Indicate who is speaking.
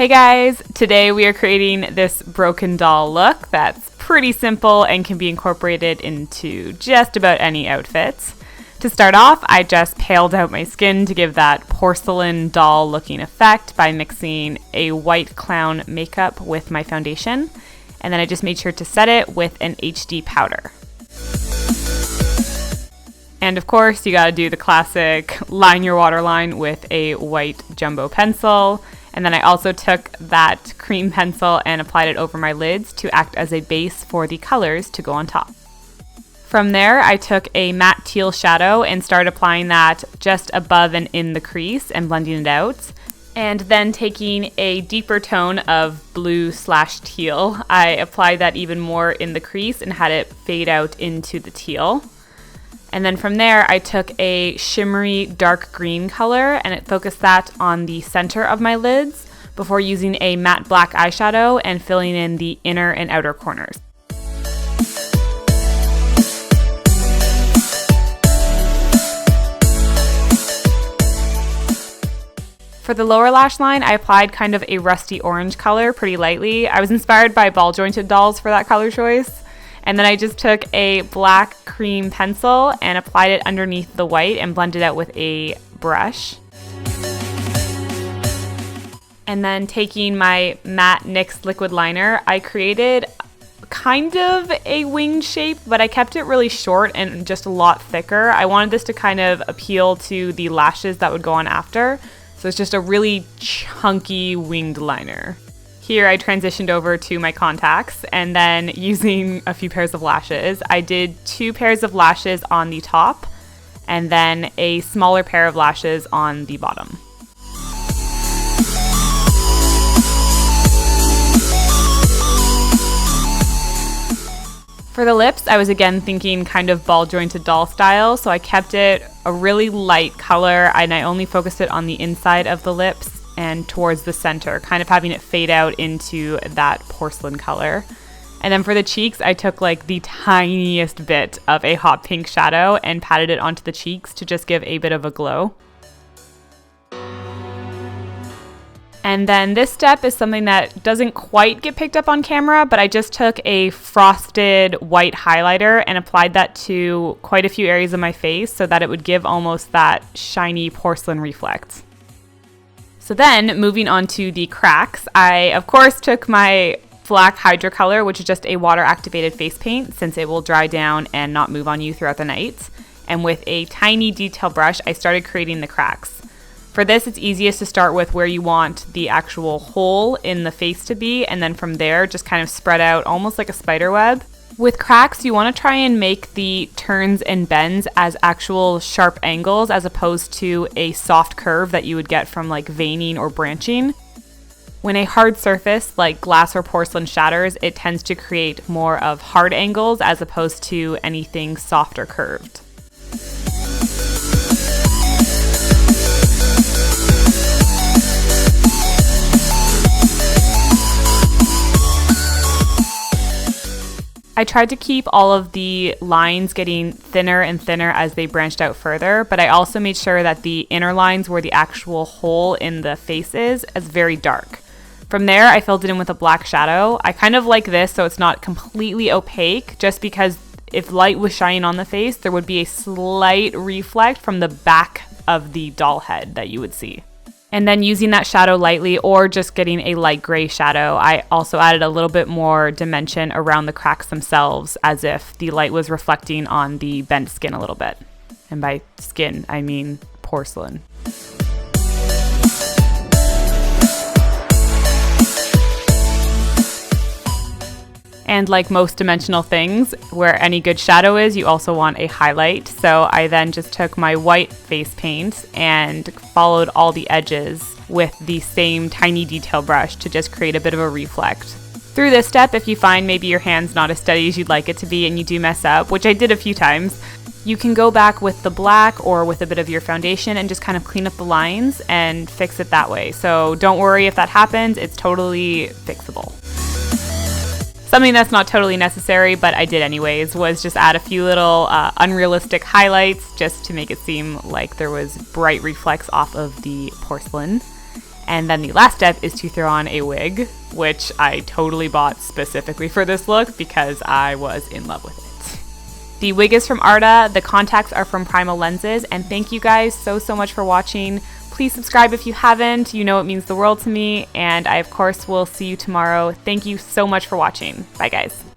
Speaker 1: Hey guys, today we are creating this broken doll look that's pretty simple and can be incorporated into just about any outfits. To start off, I just paled out my skin to give that porcelain doll looking effect by mixing a white clown makeup with my foundation, and then I just made sure to set it with an HD powder. And of course, you gotta do the classic line your waterline with a white jumbo pencil. And then I also took that cream pencil and applied it over my lids to act as a base for the colors to go on top. From there, I took a matte teal shadow and started applying that just above and in the crease and blending it out. And then taking a deeper tone of blue/teal, I applied that even more in the crease and had it fade out into the teal. And then from there, I took a shimmery dark green color and it focused that on the center of my lids before using a matte black eyeshadow and filling in the inner and outer corners. For the lower lash line, I applied kind of a rusty orange color pretty lightly. I was inspired by ball jointed dolls for that color choice. And then I just took a black cream pencil and applied it underneath the white and blended out with a brush. And then taking my matte NYX liquid liner, I created kind of a winged shape, but I kept it really short and just a lot thicker. I wanted this to kind of appeal to the lashes that would go on after. So it's just a really chunky winged liner. Here I transitioned over to my contacts, and then using a few pairs of lashes, I did 2 pairs of lashes on the top and then a smaller pair of lashes on the bottom. For the lips, I was again thinking kind of ball jointed doll style, so I kept it a really light color and I only focused it on the inside of the lips and towards the center, kind of having it fade out into that porcelain color. And then for the cheeks, I took like the tiniest bit of a hot pink shadow and patted it onto the cheeks to just give a bit of a glow. And then this step is something that doesn't quite get picked up on camera, but I just took a frosted white highlighter and applied that to quite a few areas of my face so that it would give almost that shiny porcelain reflect. So then, moving on to the cracks, I of course took my black Hydra color, which is just a water-activated face paint since it will dry down and not move on you throughout the night. And with a tiny detail brush, I started creating the cracks. For this, it's easiest to start with where you want the actual hole in the face to be, and then from there, just kind of spread out almost like a spider web. With cracks, you want to try and make the turns and bends as actual sharp angles as opposed to a soft curve that you would get from like veining or branching. When a hard surface like glass or porcelain shatters, it tends to create more of hard angles as opposed to anything soft or curved. I tried to keep all of the lines getting thinner and thinner as they branched out further, but I also made sure that the inner lines where the actual hole in the face is very dark. From there, I filled it in with a black shadow. I kind of like this so it's not completely opaque, just because if light was shining on the face, there would be a slight reflect from the back of the doll head that you would see. And then using that shadow lightly or just getting a light gray shadow, I also added a little bit more dimension around the cracks themselves as if the light was reflecting on the bent skin a little bit. And by skin, I mean porcelain. And like most dimensional things, where any good shadow is, you also want a highlight. So I then just took my white face paint and followed all the edges with the same tiny detail brush to just create a bit of a reflect. Through this step, if you find maybe your hand's not as steady as you'd like it to be and you do mess up, which I did a few times, you can go back with the black or with a bit of your foundation and just kind of clean up the lines and fix it that way. So don't worry if that happens, it's totally fixable. Something that's not totally necessary, but I did anyways, was just add a few little unrealistic highlights just to make it seem like there was bright reflex off of the porcelain. And then the last step is to throw on a wig, which I totally bought specifically for this look because I was in love with it. The wig is from Arda, the contacts are from Primal Lenses, and thank you guys so much for watching. Please subscribe if you haven't, you know it means the world to me, and I of course will see you tomorrow. Thank you so much for watching. Bye guys.